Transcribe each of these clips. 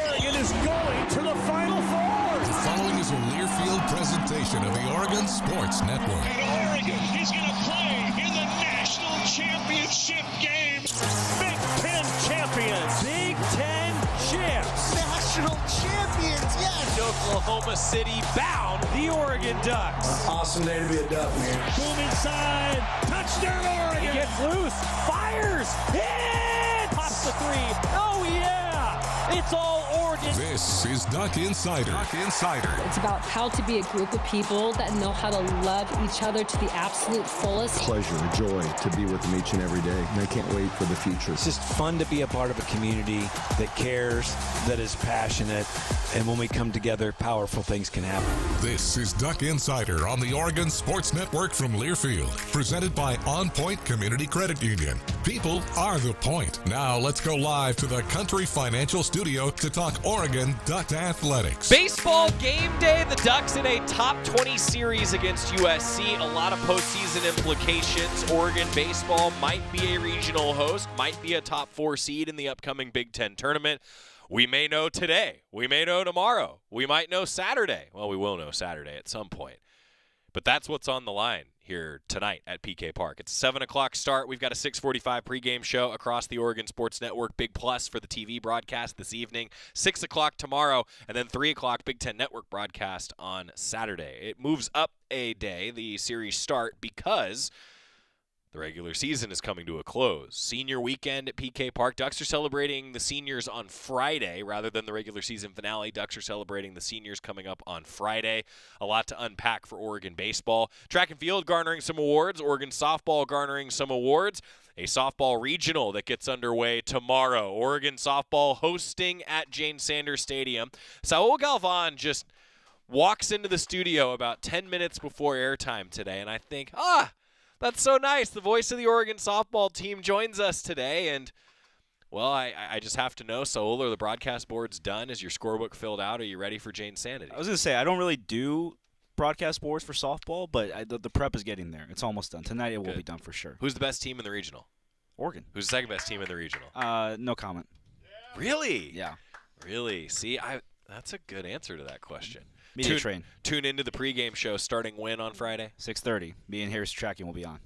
Oregon is going to the Final Four. The following is a Learfield presentation of the Oregon Sports Network. And Oregon is going to play in the national championship game. Big Ten champions. Big Ten champs. National champions, yes. Oklahoma City bound the Oregon Ducks. Awesome day to be a Duck, man. Boom inside. Touchdown Oregon. He gets loose. Fires. Hit. Pops the three. Oh, yeah. It's all Oregon. This is Duck Insider. Duck Insider. It's about how to be a group of people that know how to love each other to the absolute fullest. Pleasure, joy to be with them each and every day. And I can't wait for the future. It's just fun to be a part of a community that cares, that is passionate, and when we come together, powerful things can happen. This is Duck Insider on the Oregon Sports Network from Learfield, presented by OnPoint Community Credit Union. People are the point. Now let's go live to the Country Financial Studio to talk Oregon Duck athletics. Baseball game day. The Ducks in a top 20 series against USC. A lot of postseason implications. Oregon baseball might be a regional host, might be a top 4 seed in the upcoming Big Ten tournament. We may know today. We may know tomorrow. We might know Saturday. Well, we will know Saturday at some point. But that's what's on the line here tonight at PK Park. It's a 7 o'clock start. We've got a 6:45 pregame show across the Oregon Sports Network. Big plus for the TV broadcast this evening. 6 o'clock tomorrow, and then 3 o'clock Big Ten Network broadcast on Saturday. It moves up a day, the series start, because the regular season is coming to a close. Senior weekend at PK Park. Ducks are celebrating the seniors on Friday rather than the regular season finale. Ducks are celebrating the seniors coming up on Friday. A lot to unpack for Oregon baseball. Track and field garnering some awards. Oregon softball garnering some awards. A softball regional that gets underway tomorrow. Oregon softball hosting at Jane Sanders Stadium. Saul Galvan just walks into the studio about 10 minutes before airtime today, and I think, that's so nice. The voice of the Oregon softball team joins us today. And, well, I just have to know, Saul, are the broadcast boards done? Is your scorebook filled out? Are you ready for Jane Sanity? I was going to say, I don't really do broadcast boards for softball, but the prep is getting there. It's almost done. Tonight it will be done for sure. Who's the best team in the regional? Oregon. Who's the second best team in the regional? No comment. Really? Yeah. Really? See, that's a good answer to that question. Media train. Tune into the pregame show starting when on Friday? 6:30. Me and Harris Tracking will be on.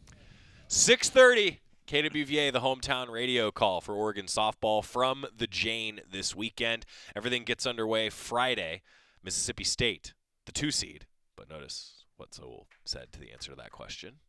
6:30. KWVA, the hometown radio call for Oregon softball from the Jane this weekend. Everything gets underway Friday. Mississippi State, the 2 seed. But notice what Saul said to the answer to that question.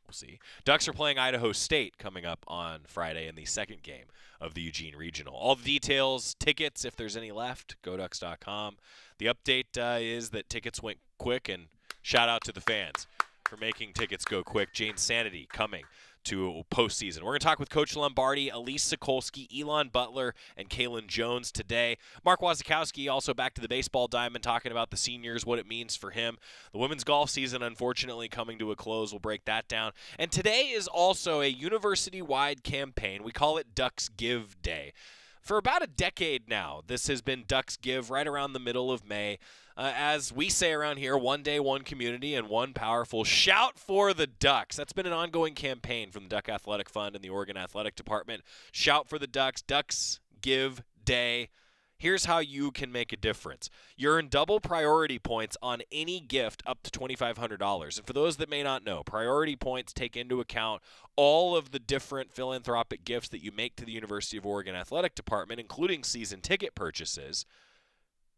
We'll see. Ducks are playing Idaho State coming up on Friday in the second game of the Eugene Regional. All the details, tickets, if there's any left, GoDucks.com. The update is that tickets went quick, and shout out to the fans for making tickets go quick. Jane Sanity coming to postseason. We're going to talk with Coach Lombardi, Elise Sokolsky, Elon Butler, and Kalen Jones today. Mark Wasikowski also back to the baseball diamond, talking about the seniors, what it means for him. The women's golf season, unfortunately, coming to a close. We'll break that down. And today is also a university-wide campaign. We call it Ducks Give Day. For about a decade now, this has been Ducks Give right around the middle of May. As we say around here, one day, one community, and one powerful shout for the Ducks. That's been an ongoing campaign from the Duck Athletic Fund and the Oregon Athletic Department. Shout for the Ducks. Ducks Give Day. Here's how you can make a difference. You earn double priority points on any gift up to $2,500. And for those that may not know, priority points take into account all of the different philanthropic gifts that you make to the University of Oregon Athletic Department, including season ticket purchases.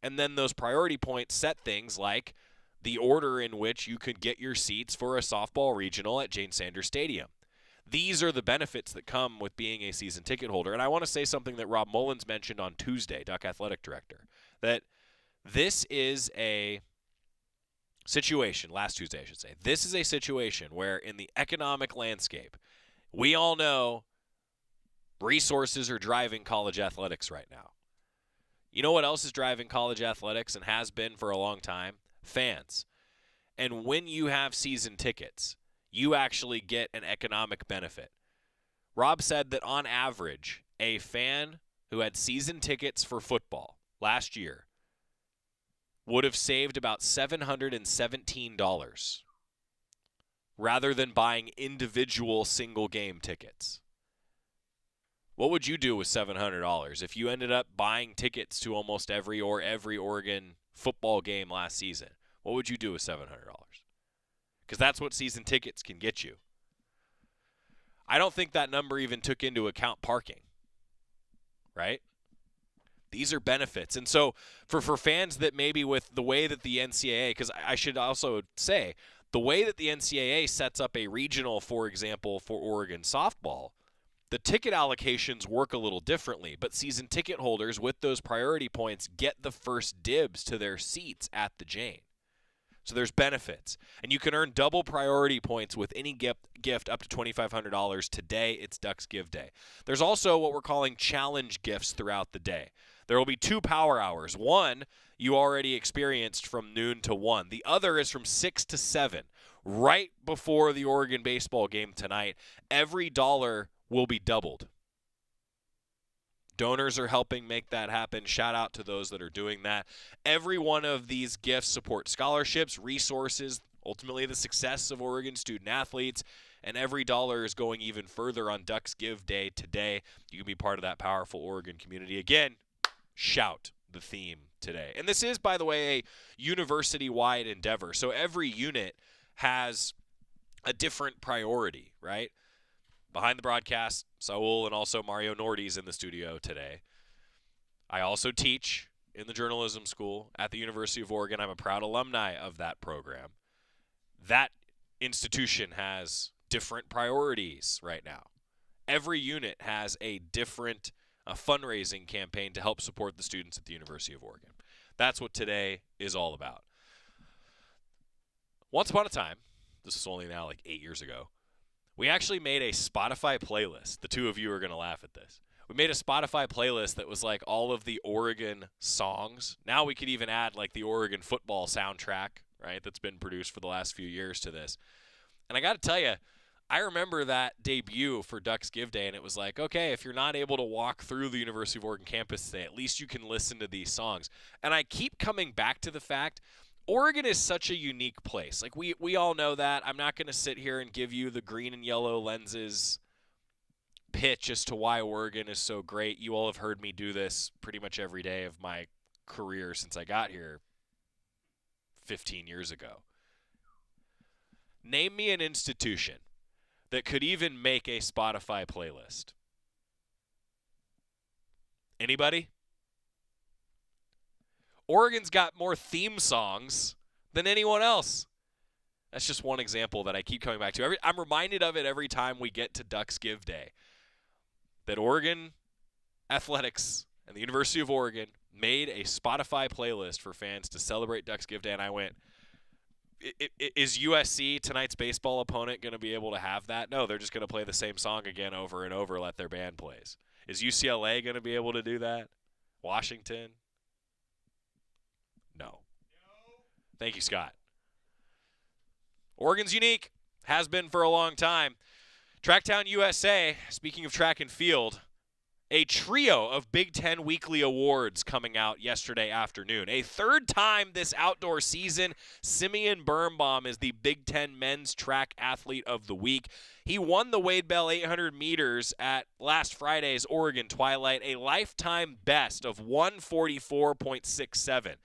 And then those priority points set things like the order in which you could get your seats for a softball regional at Jane Sanders Stadium. These are the benefits that come with being a season ticket holder. And I want to say something that Rob Mullins mentioned on Tuesday, Duck Athletic Director, that this is a situation, last Tuesday I should say, this is a situation where in the economic landscape, we all know resources are driving college athletics right now. You know what else is driving college athletics and has been for a long time? Fans. And when you have season tickets, you actually get an economic benefit. Rob said that on average, a fan who had season tickets for football last year would have saved about $717 rather than buying individual single game tickets. What would you do with $700 if you ended up buying tickets to almost every Oregon football game last season? What would you do with $700? Because that's what season tickets can get you. I don't think that number even took into account parking, right? These are benefits. And so for fans that maybe with the way that the NCAA, because I should also say, the way that the NCAA sets up a regional, for example, for Oregon softball, the ticket allocations work a little differently, but season ticket holders with those priority points get the first dibs to their seats at the Jane. So there's benefits. And you can earn double priority points with any gift up to $2,500 today. It's Ducks Give Day. There's also what we're calling challenge gifts throughout the day. There will be 2 power hours. One you already experienced from noon to 1. The other is from 6 to 7, right before the Oregon baseball game tonight. Every dollar will be doubled. Donors are helping make that happen. Shout out to those that are doing that. Every one of these gifts support scholarships, resources, ultimately the success of Oregon student athletes, and every dollar is going even further on Ducks Give Day today. You can be part of that powerful Oregon community. Again, shout the theme today. And this is, by the way, a university-wide endeavor. So every unit has a different priority, right? Behind the broadcast, Saul and also Mario Nordy's in the studio today. I also teach in the journalism school at the University of Oregon. I'm a proud alumni of that program. That institution has different priorities right now. Every unit has a different fundraising campaign to help support the students at the University of Oregon. That's what today is all about. Once upon a time, this is only now like 8 years ago, we actually made a Spotify playlist. The two of you are going to laugh at this. We made a Spotify playlist that was like all of the Oregon songs. Now we could even add like the Oregon football soundtrack, right, that's been produced for the last few years to this. And I got to tell you, I remember that debut for Ducks Give Day, and it was like, okay, if you're not able to walk through the University of Oregon campus today, at least you can listen to these songs. And I keep coming back to the fact Oregon is such a unique place. Like, we all know that. I'm not going to sit here and give you the green and yellow lenses pitch as to why Oregon is so great. You all have heard me do this pretty much every day of my career since I got here 15 years ago. Name me an institution that could even make a Spotify playlist. Anybody? Oregon's got more theme songs than anyone else. That's just one example that I keep coming back to. I'm reminded of it every time we get to Ducks Give Day, that Oregon Athletics and the University of Oregon made a Spotify playlist for fans to celebrate Ducks Give Day, and I went, is USC, tonight's baseball opponent, going to be able to have that? No, they're just going to play the same song again over and over, let their band plays. Is UCLA going to be able to do that? Washington? No. Thank you, Scott. Oregon's unique. Has been for a long time. Tracktown USA, speaking of track and field, a trio of Big Ten weekly awards coming out yesterday afternoon. A third time this outdoor season, Simeon Birnbaum is the Big Ten Men's Track Athlete of the Week. He won the Wade Bell 800 meters at last Friday's Oregon Twilight, a lifetime best of 1:44.67.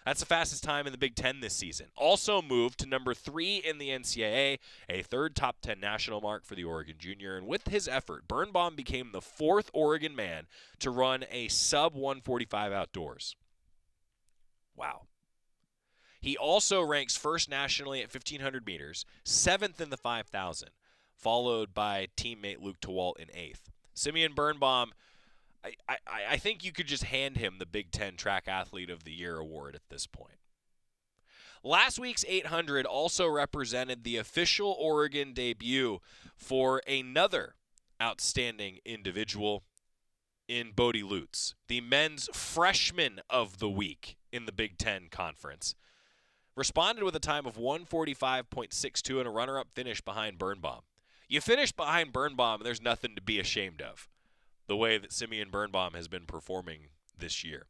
That's the fastest time in the Big Ten this season. Also moved to number 3 in the NCAA, a third top 10 national mark for the Oregon Junior. And with his effort, Birnbaum became the 4th Oregon man to run a sub-145 outdoors. Wow. He also ranks first nationally at 1,500 meters, 7th in the 5,000, followed by teammate Luke Tewalt in 8th. Simeon Birnbaum, I think you could just hand him the Big Ten Track Athlete of the Year award at this point. Last week's 800 also represented the official Oregon debut for another outstanding individual in Bodie Lutz, the men's freshman of the week in the Big Ten Conference. Responded with a time of 1:45.62 and a runner-up finish behind Birnbaum. You finish behind Birnbaum, and there's nothing to be ashamed of, the way that Simeon Birnbaum has been performing this year.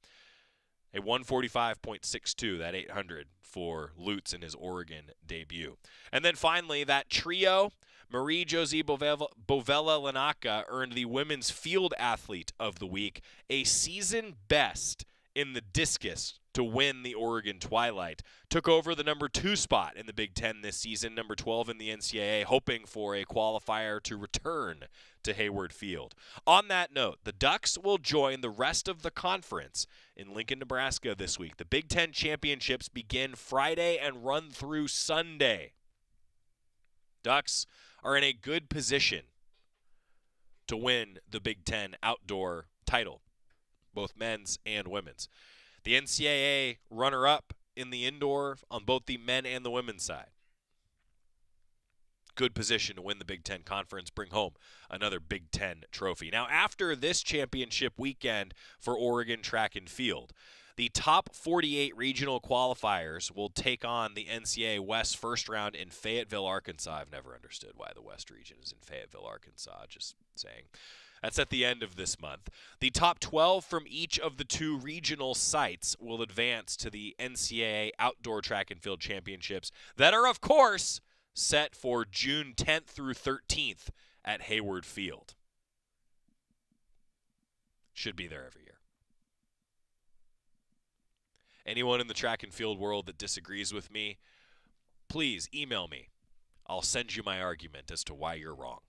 A 145.62, that 800 for Lutz in his Oregon debut. And then finally, that trio, Marie-Josie Bovella-Lanaka earned the Women's Field Athlete of the Week, a season best in the discus to win the Oregon Twilight. Took over the number 2 spot in the Big Ten this season, number 12 in the NCAA, hoping for a qualifier to return to Hayward Field. On that note, the Ducks will join the rest of the conference in Lincoln, Nebraska this week. The Big Ten championships begin Friday and run through Sunday. Ducks are in a good position to win the Big Ten outdoor title, both men's and women's. The NCAA runner-up in the indoor on both the men and the women's side. Good position to win the Big Ten Conference, bring home another Big Ten trophy. Now, after this championship weekend for Oregon track and field, the top 48 regional qualifiers will take on the NCAA West first round in Fayetteville, Arkansas. I've never understood why the West region is in Fayetteville, Arkansas, just saying. That's at the end of this month. The top 12 from each of the 2 regional sites will advance to the NCAA Outdoor Track and Field Championships that are, of course, set for June 10th through 13th at Hayward Field. Should be there every year. Anyone in the track and field world that disagrees with me, please email me. I'll send you my argument as to why you're wrong.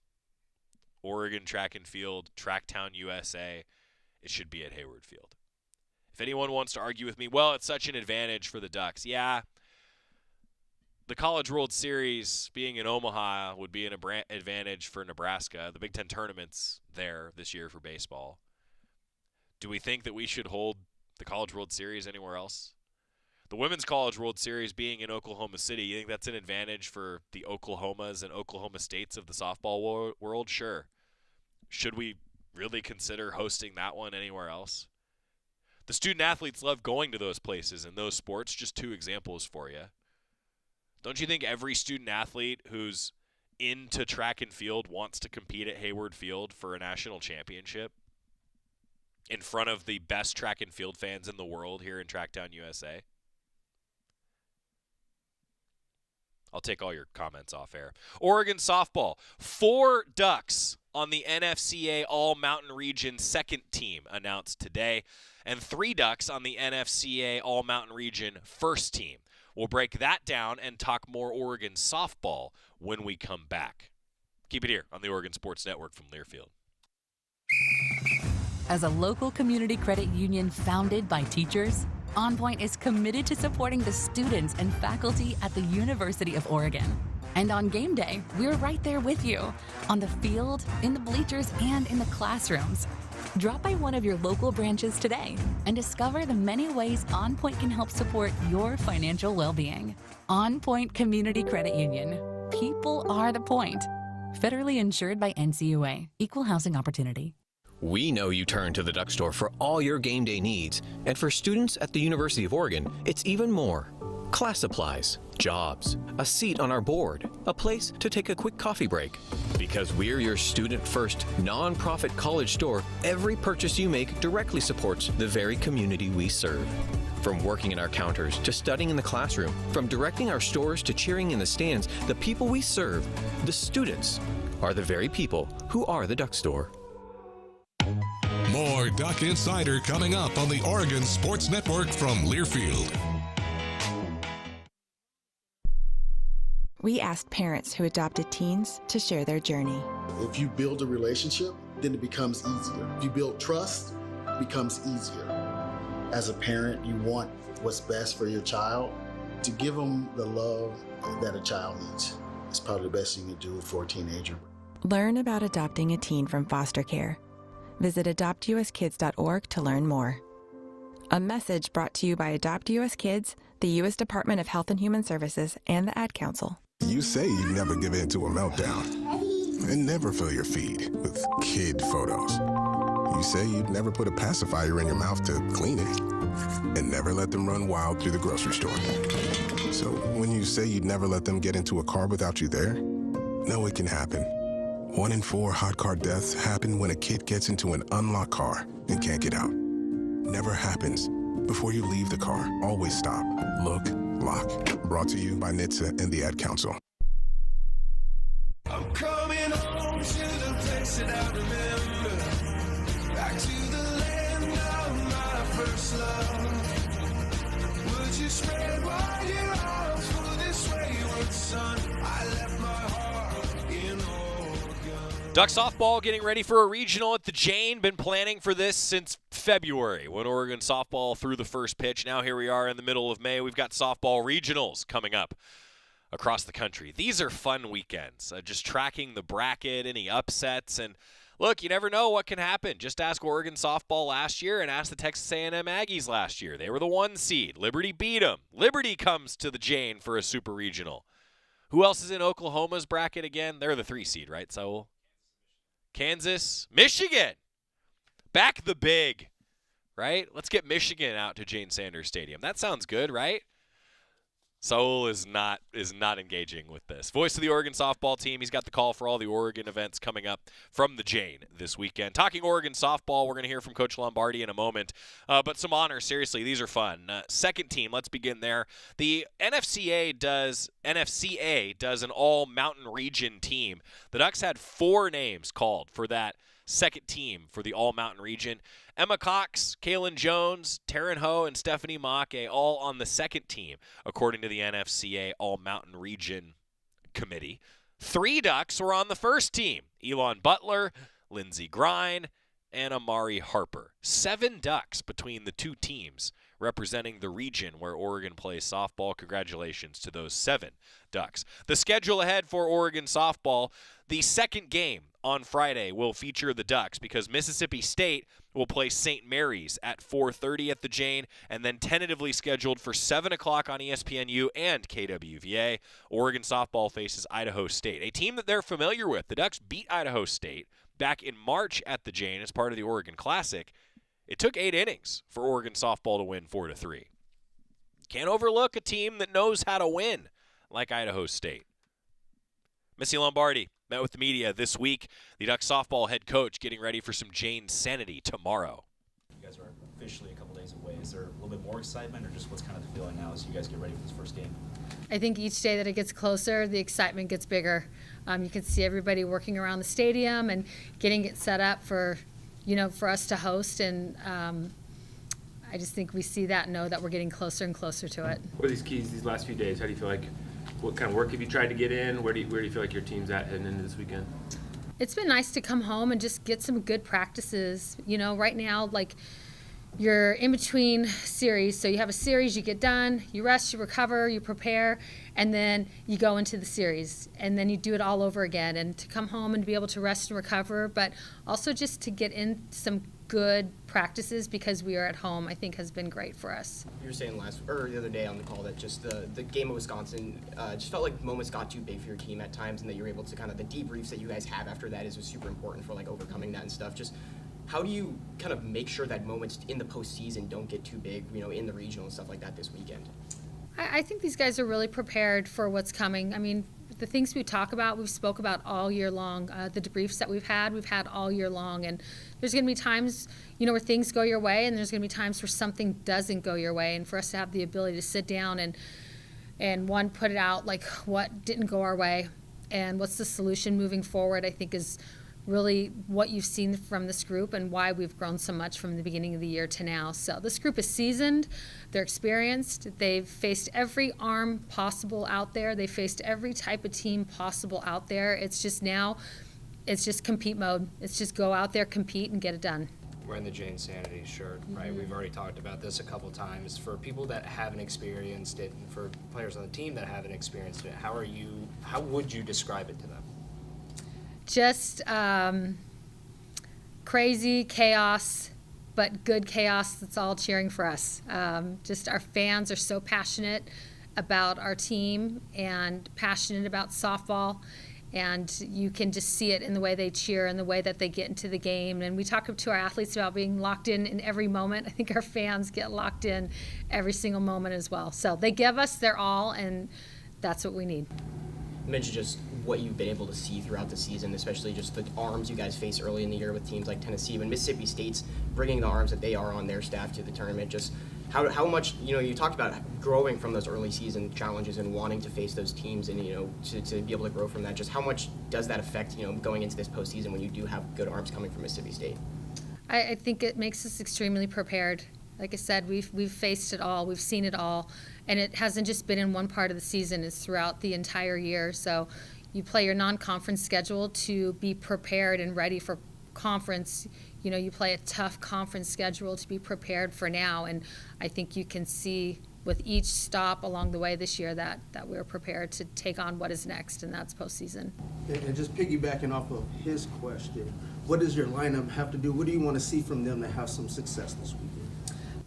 Oregon Track and Field, Tracktown, USA, it should be at Hayward Field. If anyone wants to argue with me, well, it's such an advantage for the Ducks. Yeah, the College World Series being in Omaha would be an advantage for Nebraska. The Big Ten tournament's there this year for baseball. Do we think that we should hold the College World Series anywhere else? The Women's College World Series being in Oklahoma City, you think that's an advantage for the Oklahomas and Oklahoma States of the softball world? Sure. Should we really consider hosting that one anywhere else? The student athletes love going to those places and those sports. Just 2 examples for you. Don't you think every student athlete who's into track and field wants to compete at Hayward Field for a national championship in front of the best track and field fans in the world here in Tracktown, USA? I'll take all your comments off air. Oregon softball, 4 Ducks on the NFCA All-Mountain Region second team announced today, and 3 Ducks on the NFCA All-Mountain Region first team. We'll break that down and talk more Oregon softball when we come back. Keep it here on the Oregon Sports Network from Learfield. As a local community credit union founded by teachers, OnPoint is committed to supporting the students and faculty at the University of Oregon. And on game day, we're right there with you, on the field, in the bleachers, and in the classrooms. Drop by one of your local branches today and discover the many ways OnPoint can help support your financial well-being. OnPoint Community Credit Union. People are the point. Federally insured by NCUA. Equal housing opportunity. We know you turn to the Duck Store for all your game day needs, and for students at the University of Oregon, it's even more. Class supplies, jobs, a seat on our board, a place to take a quick coffee break. Because we're your student-first, non-profit college store, every purchase you make directly supports the very community we serve. From working in our counters to studying in the classroom, from directing our stores to cheering in the stands, the people we serve, the students, are the very people who are the Duck Store. More Duck Insider coming up on the Oregon Sports Network from Learfield. We asked parents who adopted teens to share their journey. If you build a relationship, then it becomes easier. If you build trust, it becomes easier. As a parent, you want what's best for your child. To give them the love that a child needs is probably the best you can do for a teenager. Learn about adopting a teen from foster care. Visit adoptuskids.org to learn more. A message brought to you by Adopt US Kids, the U.S. Department of Health and Human Services, and the Ad Council. You say you'd never give in to a meltdown and never fill your feed with kid photos. You say you'd never put a pacifier in your mouth to clean it and never let them run wild through the grocery store. So when you say you'd never let them get into a car without you there, no, it can happen. 1 in 4 hot car deaths happen when a kid gets into an unlocked car and can't get out. Never happens Before you leave the car, always stop, look, lock. Brought to you by NHTSA and the Ad Council. I'm coming home to the place that I remember, back to the land of my first love. Would you spread wide your arms for this wayward son? I left my heart in Oregon. Duck softball getting ready for a regional at the Jane. Been planning for this since February when Oregon softball threw the first pitch. Now here we are in the middle of May. We've got softball regionals coming up across the country. These are fun weekends. Just tracking the bracket, any upsets, and look, you never know what can happen. Just ask Oregon softball last year and ask the Texas A&M Aggies last year. They were the 1 seed. Liberty beat them. Liberty comes to the Jane for a super regional. Who else is in Oklahoma's bracket again? They're the 3 seed, right, Saul? Kansas, Michigan. Back the big, right? Let's get Michigan out to Jane Sanders Stadium. That sounds good, right? Saul is not engaging with this. Voice of the Oregon softball team. He's got the call for all the Oregon events coming up from the Jane this weekend. Talking Oregon softball, we're going to hear from Coach Lombardi in a moment. But some honors, seriously, these are fun. Second team, let's begin there. The NFCA does an all-mountain region team. The Ducks had 4 names called for that second team for the all-mountain region. Emma Cox, Kaylin Jones, Taryn Ho, and Stephanie Maake all on the second team, according to the NFCA All-Mountain Region Committee. 3 Ducks were on the first team. Elon Butler, Lindsey Grine, and Amari Harper. 7 Ducks between the 2 teams representing the region where Oregon plays softball. Congratulations to those 7 Ducks. The schedule ahead for Oregon softball, the second game on Friday will feature the Ducks because Mississippi State will play St. Mary's at 4:30 at the Jane, and then tentatively scheduled for 7 o'clock on ESPNU and KWVA. Oregon softball faces Idaho State, a team that they're familiar with. The Ducks beat Idaho State back in March at the Jane as part of the Oregon Classic. It took 8 innings for Oregon softball to win 4-3. Can't overlook a team that knows how to win like Idaho State. Missy Lombardi met with the media this week. The Ducks softball head coach getting ready for some Jane sanity tomorrow. You guys are officially a couple days away. Is there a little bit more excitement, or just what's kind of the feeling now as you guys get ready for this first game? I think each day that it gets closer, the excitement gets bigger. You can see everybody working around the stadium and getting it set up for us to host, and I just think we see that and know that we're getting closer and closer to it. What are these keys these last few days? How do you feel like, what kind of work have you tried to get in? Where do you feel like your team's at heading into this weekend? It's been nice to come home and just get some good practices. Right now, like, you're in between series, so you have a series, you get done, you rest, you recover, you prepare, and then you go into the series, and then you do it all over again. And to come home and be able to rest and recover, but also just to get in some good practices because we are at home, I think has been great for us. You were saying the other day on the call that just the game of Wisconsin just felt like moments got too big for your team at times, and that you're able to kind of, the debriefs that you guys have after that is super important for like overcoming that and stuff. Just how do you kind of make sure that moments in the postseason don't get too big, in the regional and stuff like that this weekend? I think these guys are really prepared for what's coming. I mean, the things we talk about, we've spoke about all year long. The debriefs that we've had all year long. And there's going to be times, where things go your way, and there's going to be times where something doesn't go your way. And for us to have the ability to sit down and one, put it out, like what didn't go our way and what's the solution moving forward, I think is really what you've seen from this group and why we've grown so much from the beginning of the year to now. So this group is seasoned, they're experienced, they've faced every arm possible out there, they faced every type of team possible out there. It's just compete mode. It's just go out there, compete, and get it done. Wearing the Jane Sanity shirt, right? Mm-hmm. We've already talked about this a couple times. For people that haven't experienced it, and for players on the team that haven't experienced it, how would you describe it to them? Just crazy chaos, but good chaos that's all cheering for us. Just our fans are so passionate about our team and passionate about softball, and you can just see it in the way they cheer and the way that they get into the game. And we talk to our athletes about being locked in every moment. I think our fans get locked in every single moment as well. So they give us their all, and that's what we need. You mentioned just what you've been able to see throughout the season, especially just the arms you guys face early in the year with teams like Tennessee. When Mississippi State's bringing the arms that they are on their staff to the tournament, just How much, you talked about growing from those early season challenges and wanting to face those teams and, to be able to grow from that. Just how much does that affect, going into this postseason when you do have good arms coming from Mississippi State? I think it makes us extremely prepared. Like I said, we've faced it all, we've seen it all, and it hasn't just been in one part of the season, it's throughout the entire year. So you play your non-conference schedule to be prepared and ready for conference. You play a tough conference schedule to be prepared for now, and I think you can see with each stop along the way this year that we're prepared to take on what is next, and that's postseason. And just piggybacking off of his question, what does your lineup have to do? What do you want to see from them to have some success this weekend?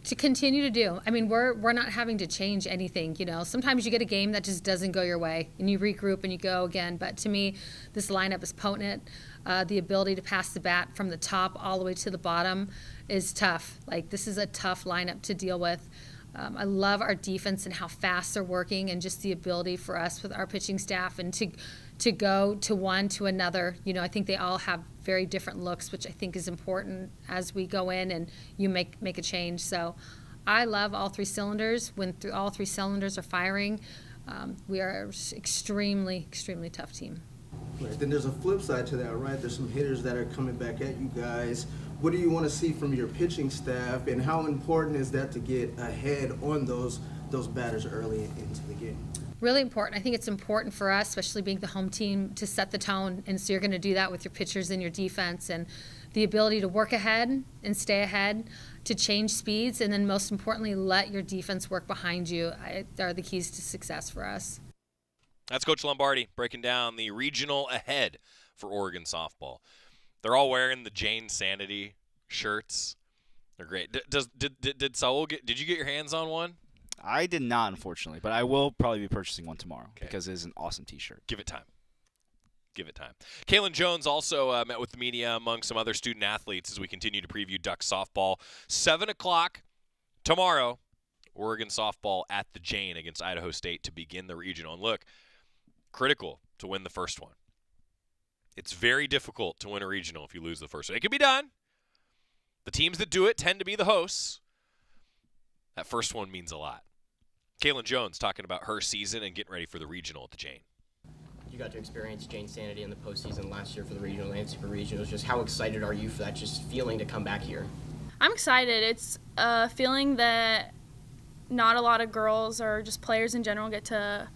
To continue to do. I mean, we're not having to change anything. Sometimes you get a game that just doesn't go your way, and you regroup and you go again. But to me, this lineup is potent. The ability to pass the bat from the top all the way to the bottom is tough. Like, this is a tough lineup to deal with. I love our defense and how fast they're working, and just the ability for us with our pitching staff and to go to one to another. I think they all have very different looks, which I think is important as we go in and you make a change. So I love all three cylinders. When all three cylinders are firing, we are an extremely, extremely tough team. Right. Then there's a flip side to that, right? There's some hitters that are coming back at you guys. What do you want to see from your pitching staff, and how important is that to get ahead on those batters early into the game? Really important. I think it's important for us, especially being the home team, to set the tone. And so you're going to do that with your pitchers and your defense, and the ability to work ahead and stay ahead, to change speeds, and then most importantly, let your defense work behind you. Are the keys to success for us. That's Coach Lombardi breaking down the regional ahead for Oregon softball. They're all wearing the Jane Sanity shirts. They're great. Did Saul did you get your hands on one? I did not, unfortunately, but I will probably be purchasing one tomorrow because it is an awesome T-shirt. Give it time. Kalen Jones also met with the media among some other student athletes as we continue to preview Ducks softball. 7 o'clock tomorrow, Oregon softball at the Jane against Idaho State to begin the regional. And look, critical to win the first one. It's very difficult to win a regional if you lose the first one. It can be done. The teams that do it tend to be the hosts. That first one means a lot. Kalen Jones talking about her season and getting ready for the regional at the Jane. You got to experience Jane Sanity in the postseason last year for the regional and super regionals. Just how excited are you for that just feeling to come back here? I'm excited. It's a feeling that not a lot of girls or just players in general get to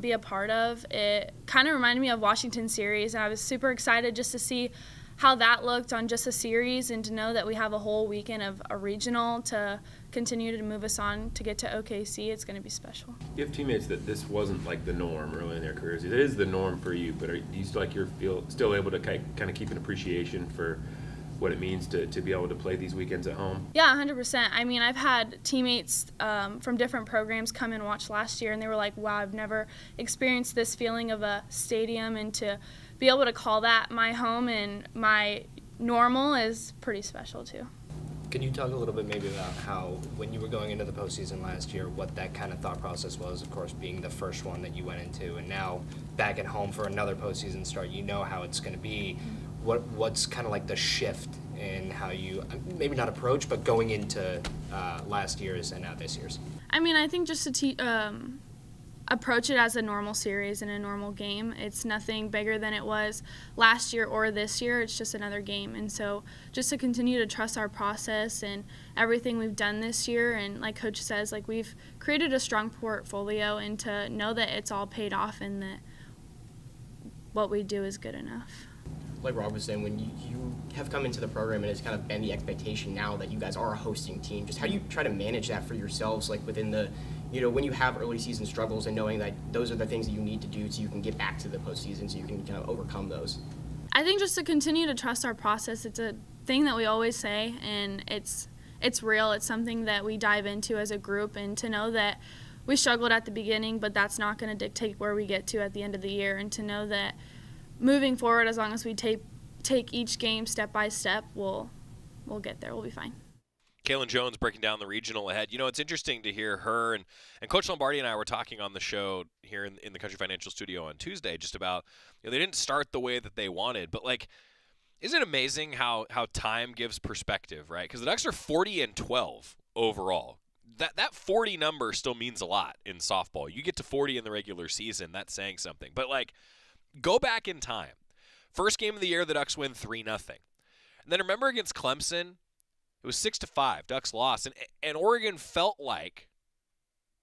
be a part of. It kind of reminded me of Washington series, and I was super excited just to see how that looked on just a series, and to know that we have a whole weekend of a regional to continue to move us on to get to OKC. It's going to be special. You have teammates that this wasn't like the norm early in their careers. It is the norm for you, but do you feel still able to kind of keep an appreciation for what it means to be able to play these weekends at home? Yeah, 100%. I mean, I've had teammates from different programs come and watch last year, and they were like, wow, I've never experienced this feeling of a stadium, and to be able to call that my home and my normal is pretty special too. Can you talk a little bit maybe about how, when you were going into the postseason last year, what that kind of thought process was, of course, being the first one that you went into, and now back at home for another postseason start, you know how it's going to be. What's kind of like the shift in how you, maybe not approach, but going into last year's and now this year's? I mean, I think just to approach it as a normal series and a normal game. It's nothing bigger than it was last year or this year. It's just another game. And so just to continue to trust our process and everything we've done this year, and like Coach says, like, we've created a strong portfolio, and to know that it's all paid off and that what we do is good enough. Like Rob was saying, when you have come into the program and it's kind of been the expectation now that you guys are a hosting team, just how do you try to manage that for yourselves, like within the, when you have early season struggles, and knowing that those are the things that you need to do so you can get back to the postseason, so you can kind of overcome those? I think just to continue to trust our process. It's a thing that we always say, and it's real. It's something that we dive into as a group, and to know that we struggled at the beginning, but that's not going to dictate where we get to at the end of the year, and to know that moving forward, as long as we take each game step by step, we'll get there. We'll be fine. Kalen Jones breaking down the regional ahead. It's interesting to hear her, and Coach Lombardi and I were talking on the show here in the Country Financial Studio on Tuesday just about, they didn't start the way that they wanted, but isn't it amazing how time gives perspective, right? Because the Ducks are 40-12 overall that 40 number still means a lot in softball. You get to 40 in the regular season, that's saying something. But, like, go back in time. First game of the year, the Ducks win 3-0. And then remember against Clemson, it was 6-5. Ducks lost. And Oregon felt like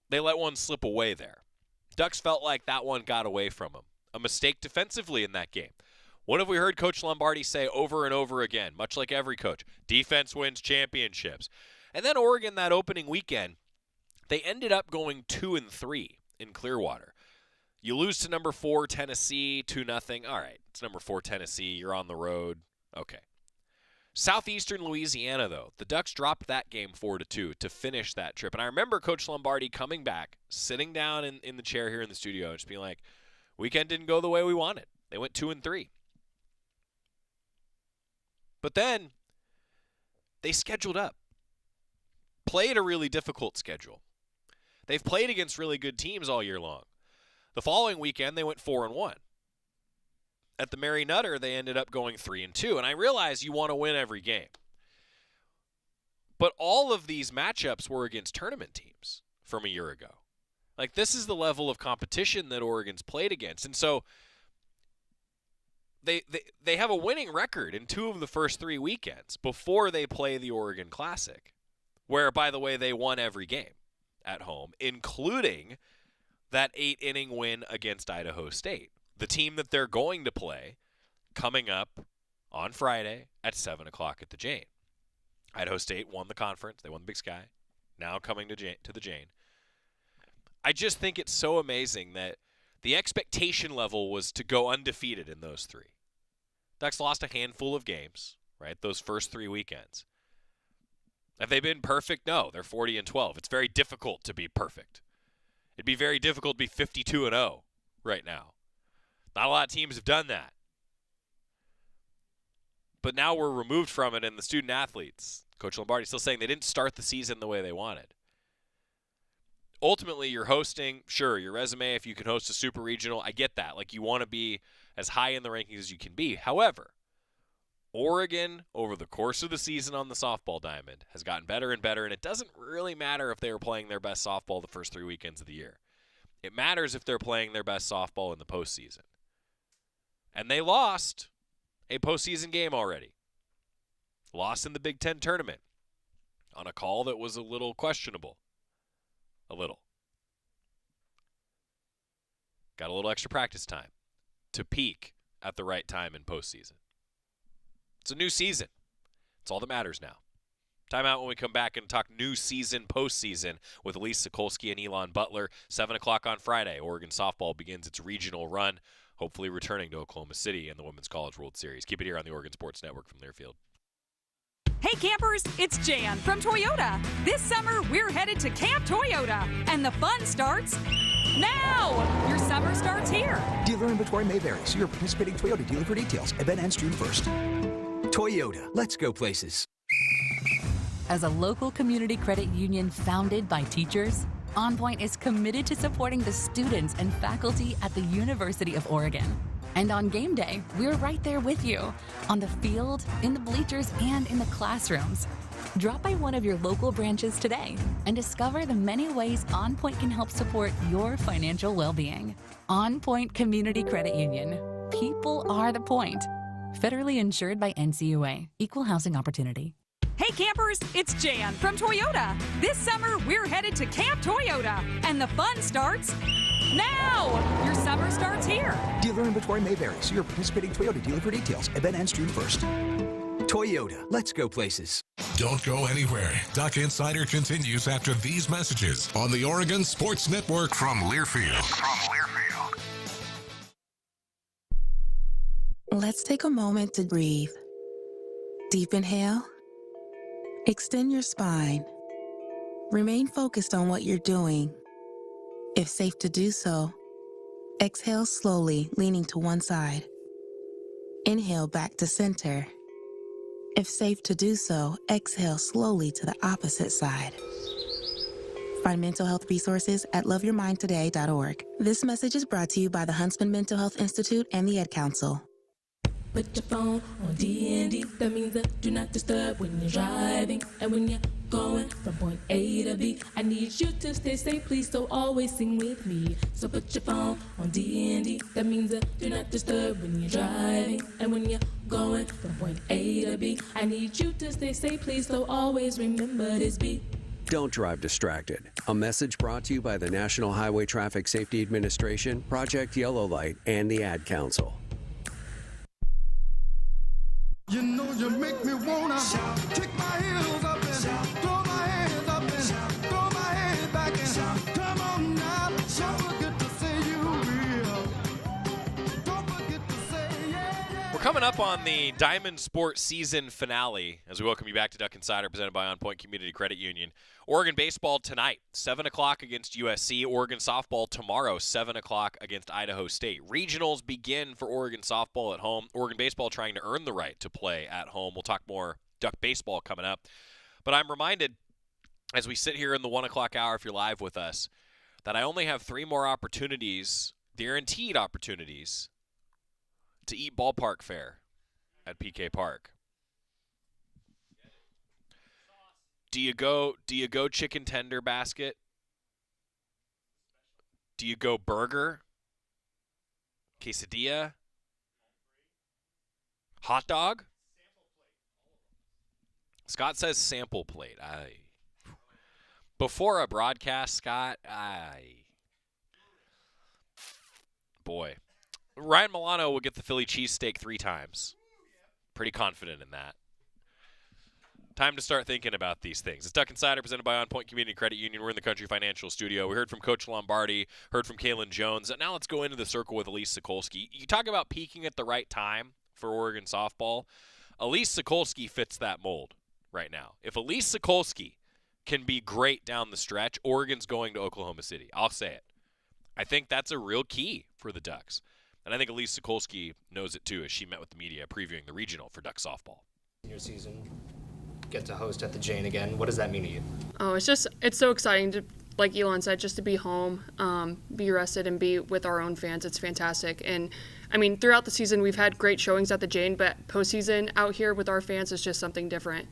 they let one slip away there. Ducks felt like that one got away from them. A mistake defensively in that game. What have we heard Coach Lombardi say over and over again, much like every coach? Defense wins championships. And then Oregon, that opening weekend, they ended up going 2-3 in Clearwater. You lose to number 4 Tennessee 2-0. All right, it's number 4 Tennessee. You're on the road. Okay. Southeastern Louisiana, though, the Ducks dropped that game 4-2 to finish that trip. And I remember Coach Lombardi coming back, sitting down in the chair here in the studio, and just being like, weekend didn't go the way we wanted. They went 2-3. But then they scheduled up. Played a really difficult schedule. They've played against really good teams all year long. The following weekend, they went 4-1. At the Mary Nutter, they ended up going 3-2. And I realize you want to win every game. But all of these matchups were against tournament teams from a year ago. Like, this is the level of competition that Oregon's played against. And so they have a winning record in 2 of the first 3 weekends before they play the Oregon Classic, where, by the way, they won every game at home, including that 8-inning win against Idaho State, the team that they're going to play coming up on Friday at 7 o'clock at the Jane. Idaho State won the conference. They won the Big Sky. Now coming to the Jane. I just think it's so amazing that the expectation level was to go undefeated in those 3. Ducks lost a handful of games, right, those first 3 weekends. Have they been perfect? No, they're 40-12. It's very difficult to be perfect. It'd be very difficult to be 52-0 right now. Not a lot of teams have done that. But now we're removed from it, and the student athletes, Coach Lombardi, still saying they didn't start the season the way they wanted. Ultimately, you're hosting, sure, your resume, if you can host a super regional, I get that. Like, you want to be as high in the rankings as you can be. However, Oregon, over the course of the season on the softball diamond, has gotten better and better, and it doesn't really matter if they were playing their best softball the first 3 weekends of the year. It matters if they're playing their best softball in the postseason. And they lost a postseason game already. Lost in the Big Ten tournament on a call that was a little questionable. A little. Got a little extra practice time to peak at the right time in postseason. It's a new season. It's all that matters now. Time out when we come back and talk new season, postseason with Elise Sokolsky and Elon Butler. 7 o'clock on Friday, Oregon softball begins its regional run, hopefully returning to Oklahoma City in the Women's College World Series. Keep it here on the Oregon Sports Network from Learfield. Hey campers, it's Jan from Toyota. This summer, we're headed to Camp Toyota, and the fun starts now. Your summer starts here. Dealer inventory may vary. See your participating Toyota dealer for details. Event ends June 1st. Toyota, let's go places. As a local community credit union founded by teachers, OnPoint is committed to supporting the students and faculty at the University of Oregon. And on game day, we're right there with you, on the field, in the bleachers, and in the classrooms. Drop by one of your local branches today and discover the many ways OnPoint can help support your financial well-being. OnPoint Community Credit Union. People are the point. Federally insured by NCUA. Equal housing opportunity. Hey campers, it's Jan from Toyota. This summer, we're headed to Camp Toyota, and the fun starts now. Your summer starts here. Dealer inventory may vary. See your participating Toyota dealer for details. Event ends June 1st. Toyota, let's go places. Don't go anywhere. Duck Insider continues after these messages on the Oregon Sports Network from Learfield. Let's take a moment to breathe. Deep inhale. Extend your spine. Remain focused on what you're doing. If safe to do so, exhale slowly, leaning to one side. Inhale back to center. If safe to do so, exhale slowly to the opposite side. Find mental health resources at loveyourmindtoday.org. This message is brought to you by the Huntsman Mental Health Institute and the Ad Council. Put your phone on D&D. That means that do not disturb when you're driving. And when you're going from point A to B. I need you to stay safe, please, so always sing with me. So put your phone on D&D. That means do not disturb when you're driving. And when you're going from point A to B, I need you to stay safe, please, so always remember this beat. Don't drive distracted. A message brought to you by the National Highway Traffic Safety Administration, Project Yellow Light, and the Ad Council. You know you make me wanna kick my heels up and throw my hands up and throw my head back and come on now. Don't forget to say you real. Don't forget to say yeah. We're coming up on the Diamond Sport season finale as we welcome you back to Duck Insider presented by OnPoint Community Credit Union. Oregon baseball tonight, 7 o'clock against USC. Oregon softball tomorrow, 7 o'clock against Idaho State. Regionals begin for Oregon softball at home. Oregon baseball trying to earn the right to play at home. We'll talk more Duck baseball coming up. But I'm reminded as we sit here in the 1 o'clock hour, if you're live with us, that I only have 3 more opportunities, guaranteed opportunities, to eat ballpark fare at PK Park. Do you go chicken tender basket? Do you go burger? Quesadilla? Hot dog? Scott says sample plate. Before a broadcast, Scott, boy. Ryan Milano will get the Philly cheesesteak 3 times. Pretty confident in that. Time to start thinking about these things. It's Duck Insider presented by OnPoint Community Credit Union. We're in the Country Financial Studio. We heard from Coach Lombardi, heard from Kalen Jones. Now let's go into the circle with Elise Sokolski. You talk about peaking at the right time for Oregon softball. Elise Sokolski fits that mold right now. If Elise Sokolski can be great down the stretch, Oregon's going to Oklahoma City. I'll say it. I think that's a real key for the Ducks. And I think Elise Sokolski knows it too as she met with the media previewing the regional for Duck softball. Your season, get to host at the Jane again. What does that mean to you? Oh, it's so exciting to, like Elon said, just to be home, be rested, and be with our own fans. It's fantastic. And I mean, throughout the season, we've had great showings at the Jane, but postseason out here with our fans is just something different.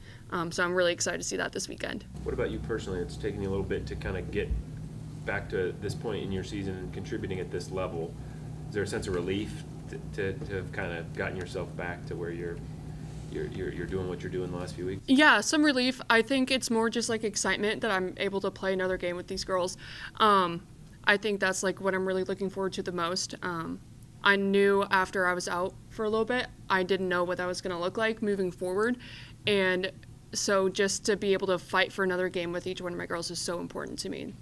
So I'm really excited to see that this weekend. What about you personally? It's taken you a little bit to kind of get back to this point in your season and contributing at this level. Is there a sense of relief to have kind of gotten yourself back to where you're doing what you're doing the last few weeks? Yeah, some relief. I think it's more just like excitement that I'm able to play another game with these girls. I think that's like what I'm really looking forward to the most. I knew after I was out for a little bit, I didn't know what that was going to look like moving forward. And so just to be able to fight for another game with each one of my girls is so important to me.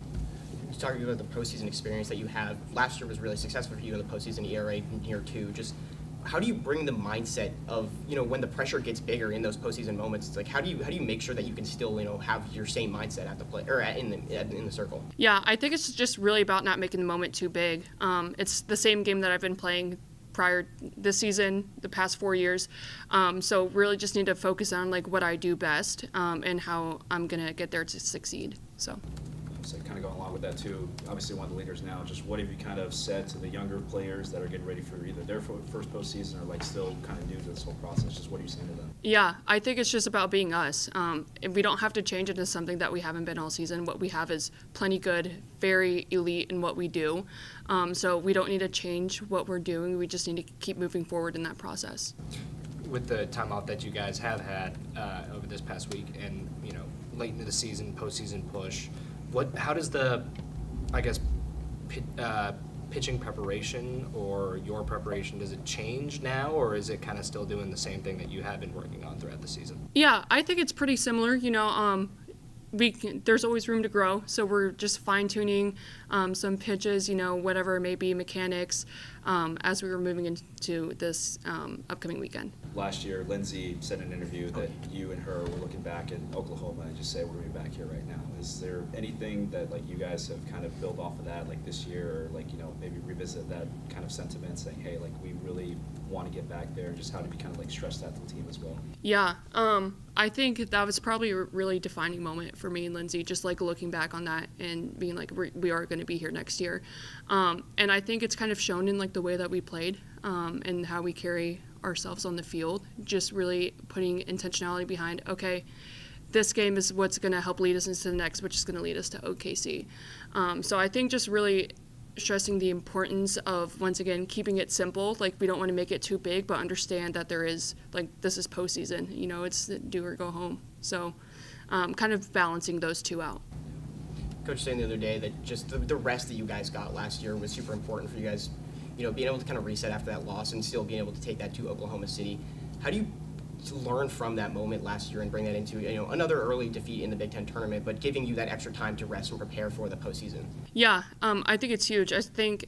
Talking about the postseason experience that you have, last year was really successful for you in the postseason, ERA in year 2. Just how do you bring the mindset of, when the pressure gets bigger in those postseason moments? It's like how do you make sure that you can still have your same mindset at the play or in the circle? Yeah, I think it's just really about not making the moment too big. It's the same game that I've been playing prior this season, the past 4 years. So really just need to focus on like what I do best and how I'm gonna get there to succeed. So kind of going along with that too, obviously one of the leaders now, just what have you kind of said to the younger players that are getting ready for either their first postseason or like still kind of new to this whole process? Just what are you saying to them? Yeah, I think it's just about being us. We don't have to change it into something that we haven't been all season. What we have is plenty good, very elite in what we do. So we don't need to change what we're doing. We just need to keep moving forward in that process. With the timeout that you guys have had over this past week and, late into the season, postseason push, how does the, pitching preparation or your preparation, does it change now, or is it kind of still doing the same thing that you have been working on throughout the season? Yeah, I think it's pretty similar. There's always room to grow, so we're just fine-tuning some pitches, whatever it may be, mechanics, as we were moving into this upcoming weekend. Last year, Lindsay said in an interview that you and her were looking back in Oklahoma and just say, we're going to be back here right now. Is there anything that you guys have kind of built off of that this year, or maybe revisit that kind of sentiment saying, hey, we really want to get back there, just how do we kind of stress that to the team as well? Yeah, I think that was probably a really defining moment for me and Lindsay, just looking back on that and being we are going to be here next year. And I think it's kind of shown in the way that we played and how we carry ourselves on the field, just really putting intentionality behind, okay, this game is what's going to help lead us into the next, which is going to lead us to OKC. So I think just really stressing the importance of, once again, keeping it simple. Like, we don't want to make it too big, but understand that there is, like, this is postseason. You know, it's do or go home. So kind of balancing those two out. Coach saying the other day that just the rest that you guys got last year was super important for you guys, you know, being able to kind of reset after that loss and still being able to take that to Oklahoma City. How do you learn from that moment last year and bring that into, you know, another early defeat in the Big Ten tournament, but giving you that extra time to rest and prepare for the postseason? Yeah, I think it's huge. I think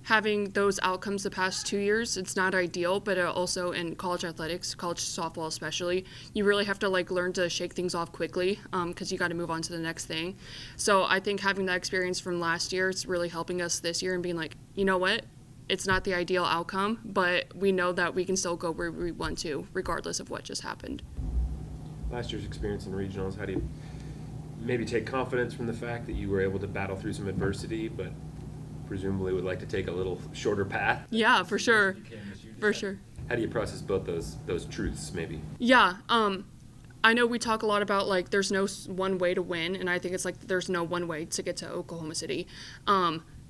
having those outcomes the past 2 years, it's not ideal, but also in college athletics, college softball especially, you really have to like learn to shake things off quickly because you got to move on to the next thing. So I think having that experience from last year, it's really helping us this year and being like, you know what? It's not the ideal outcome, but we know that we can still go where we want to, regardless of what just happened. Last year's experience in regionals, how do you maybe take confidence from the fact that you were able to battle through some adversity, but presumably would like to take a little shorter path? Yeah, for sure. For sure. How do you process both those truths, maybe? Yeah, I know we talk a lot about, like, there's no one way to win, and I think it's like there's no one way to get to Oklahoma City.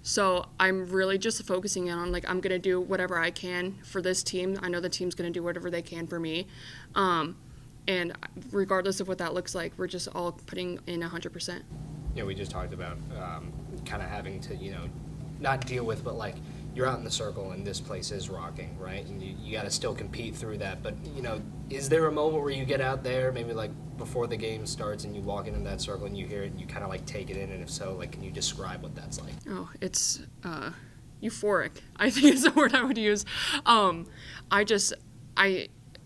So I'm really just focusing in on, like, I'm going to do whatever I can for this team. I know the team's going to do whatever they can for me. And regardless of what that looks like, we're just all putting in 100%. You know, we just talked about kind of having to, you know, not deal with, but, like, you're out in the circle and this place is rocking, right? And you got to still compete through that. But, you know, is there a moment where you get out there, maybe like before the game starts and you walk into that circle and you hear it and you kind of like take it in? And if so, like, can you describe what that's like? Oh, it's euphoric, I think is the word I would use. I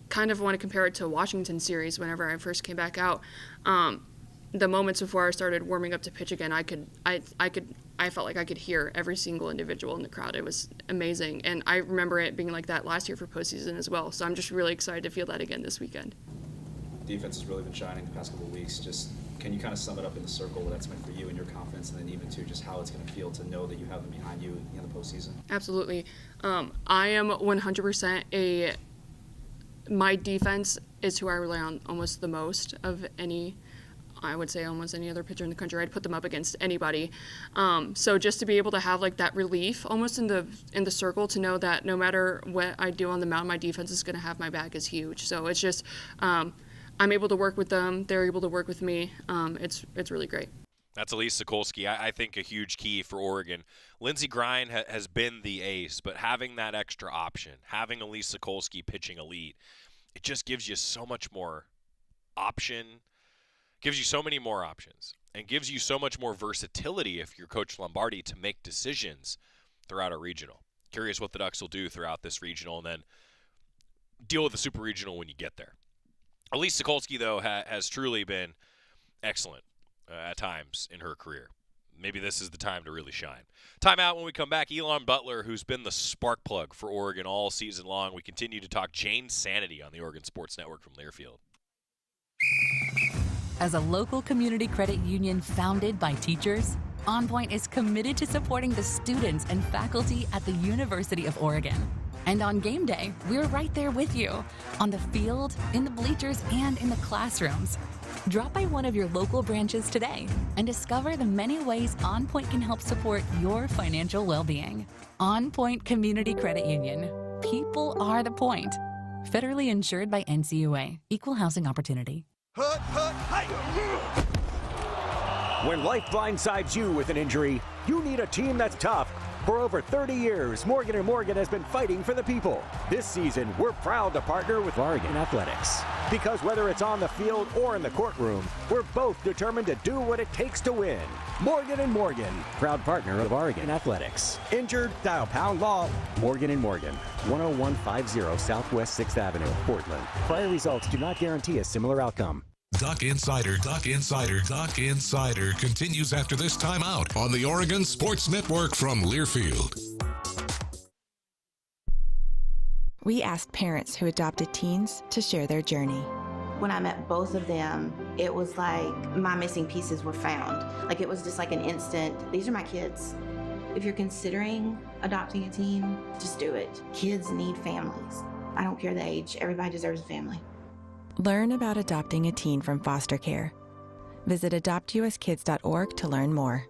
kind of want to compare it to Washington series whenever I first came back out. The moments before I started warming up to pitch again, I felt like I could hear every single individual in the crowd. It was amazing. And I remember it being like that last year for postseason as well. So I'm just really excited to feel that again this weekend. Defense has really been shining the past couple of weeks. Just can you kind of sum it up in the circle what that's meant for you and your confidence, and then even to just how it's going to feel to know that you have them behind you in the postseason? Absolutely. I am 100% my defense is who I rely on almost the most of any, I would say almost any other pitcher in the country. I'd put them up against anybody. So just to be able to have like that relief almost in the circle, to know that no matter what I do on the mound, my defense is going to have my back is huge. So it's just I'm able to work with them. They're able to work with me. It's really great. That's Elise Sokolsky. I think a huge key for Oregon. Lindsey Grine has been the ace, but having that extra option, having Elise Sokolsky pitching elite, it just gives you so much more option, gives you so many more options, and gives you so much more versatility if you're Coach Lombardi to make decisions throughout a regional. Curious what the Ducks will do throughout this regional and then deal with the super regional when you get there. Elise Sokolsky, though, has truly been excellent at times in her career. Maybe this is the time to really shine. Time out. When we come back, Elon Butler, who's been the spark plug for Oregon all season long. We continue to talk Jane Sanity on the Oregon Sports Network from Learfield. As a local community credit union founded by teachers, OnPoint is committed to supporting the students and faculty at the University of Oregon. And on game day, we're right there with you, on the field, in the bleachers, and in the classrooms. Drop by one of your local branches today and discover the many ways OnPoint can help support your financial well-being. OnPoint Community Credit Union. People are the point. Federally insured by NCUA. Equal housing opportunity. When life blindsides you with an injury, you need a team that's tough. For over 30 years, Morgan & Morgan has been fighting for the people. This season, we're proud to partner with Oregon Athletics. Because whether it's on the field or in the courtroom, we're both determined to do what it takes to win. Morgan & Morgan, proud partner of Oregon Athletics. Injured? Dial pound law. Morgan & Morgan, 10150 Southwest 6th Avenue, Portland. Prior results do not guarantee a similar outcome. Duck Insider continues after this timeout on the Oregon Sports Network from Learfield. We asked parents who adopted teens to share their journey. When I met both of them, it was like my missing pieces were found. Like it was just like an instant, these are my kids. If you're considering adopting a teen, just do it. Kids need families. I don't care the age, everybody deserves a family. Learn about adopting a teen from foster care. Visit adoptuskids.org to learn more.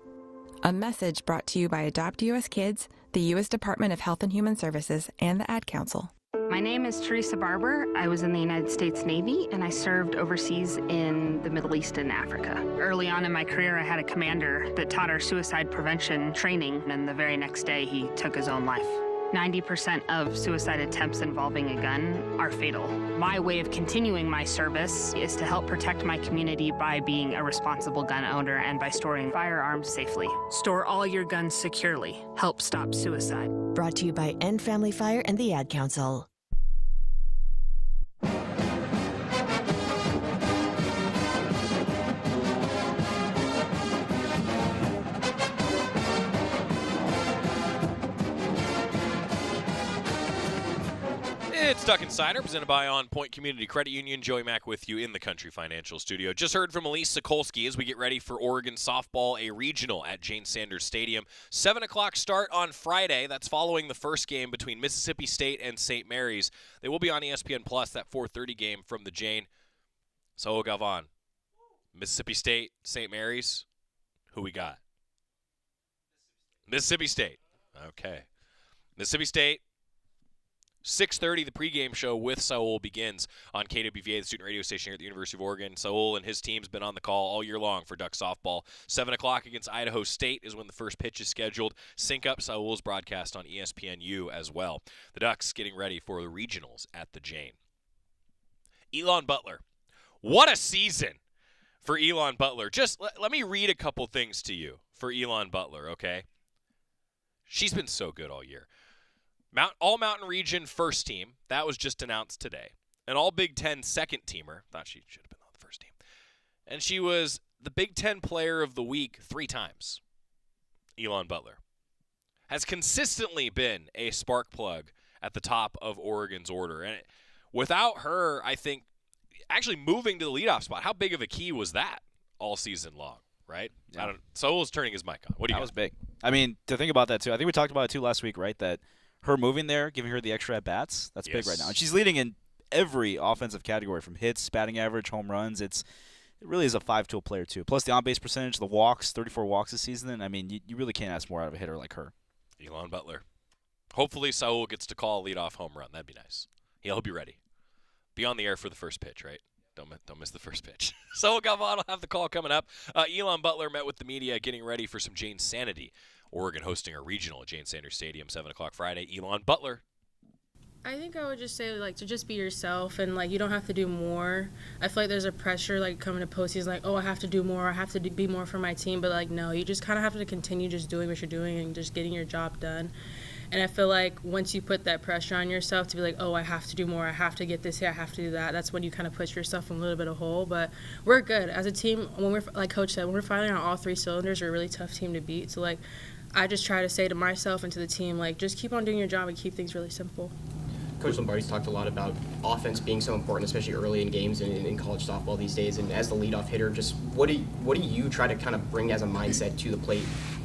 A message brought to you by Adopt US Kids, the U.S. Department of Health and Human Services, and the Ad Council. My name is Teresa Barber. I was in the United States Navy, and I served overseas in the Middle East and Africa. Early on in my career, I had a commander that taught our suicide prevention training, and the very next day, he took his own life. 90% of suicide attempts involving a gun are fatal. My way of continuing my service is to help protect my community by being a responsible gun owner and by storing firearms safely. Store all your guns securely. Help stop suicide. Brought to you by End Family Fire and the Ad Council. It's Duck Insider, presented by OnPoint Community Credit Union. Joey Mack with you in the Country Financial Studio. Just heard from Elise Sokolsky as we get ready for Oregon softball, a regional at Jane Sanders Stadium. 7 o'clock start on Friday. That's following the first game between Mississippi State and St. Mary's. They will be on ESPN Plus, that 4:30 game from the Jane. So, Galvan, Mississippi State, St. Mary's, who we got? Mississippi State. Okay. Mississippi State. 6:30, the pregame show with Saul begins on KWVA, the student radio station here at the University of Oregon. Saul and his team's been on the call all year long for Duck softball. 7 o'clock against Idaho State is when the first pitch is scheduled. Sync up Saul's broadcast on ESPNU as well. The Ducks getting ready for the regionals at the Jane. Elon Butler. What a season for Elon Butler. Just let me read a couple things to you for Elon Butler, okay? She's been so good all year. All Mountain Region first team, that was just announced today. An All Big Ten second teamer, thought she should have been on the first team. And she was the Big Ten Player of the Week 3 times. Elon Butler has consistently been a spark plug at the top of Oregon's order. And without her, I think, actually moving to the leadoff spot, how big of a key was that all season long, right? Yeah. Saul's turning his mic on. What do you got? That was big. I mean, to think about that, too, I think we talked about it, too, last week, right, that her moving there, giving her the extra at-bats, that's big right now. And she's leading in every offensive category, from hits, batting average, home runs. It really is a 5-tool player, too. Plus the on-base percentage, the walks, 34 walks this season. And I mean, you really can't ask more out of a hitter like her. Elon Butler. Hopefully Saul gets to call a leadoff home run. That'd be nice. He'll be ready. Be on the air for the first pitch, right? Don't miss the first pitch. Saul Galvan will have the call coming up. Elon Butler met with the media getting ready for some Jane Sanity. Oregon hosting a regional at Jane Sanders Stadium, 7 o'clock Friday. Elon Butler. I think I would just say, to just be yourself, and, you don't have to do more. I feel like there's a pressure, coming to postseason, I have to do more, I have to be more for my team, but, no, you just kind of have to continue just doing what you're doing and just getting your job done. And I feel like once you put that pressure on yourself to be I have to do more, I have to get this here, I have to do that, that's when you kind of push yourself in a little bit of hole. But we're good. As a team, when we're, like Coach said, when we're firing on all 3 cylinders, we're a really tough team to beat. So, I just try to say to myself and to the team, just keep on doing your job and keep things really simple. Coach Lombardi's talked a lot about offense being so important, especially early in games and in college softball these days. And as the leadoff hitter, just what do you try to kind of bring as a mindset to the plate,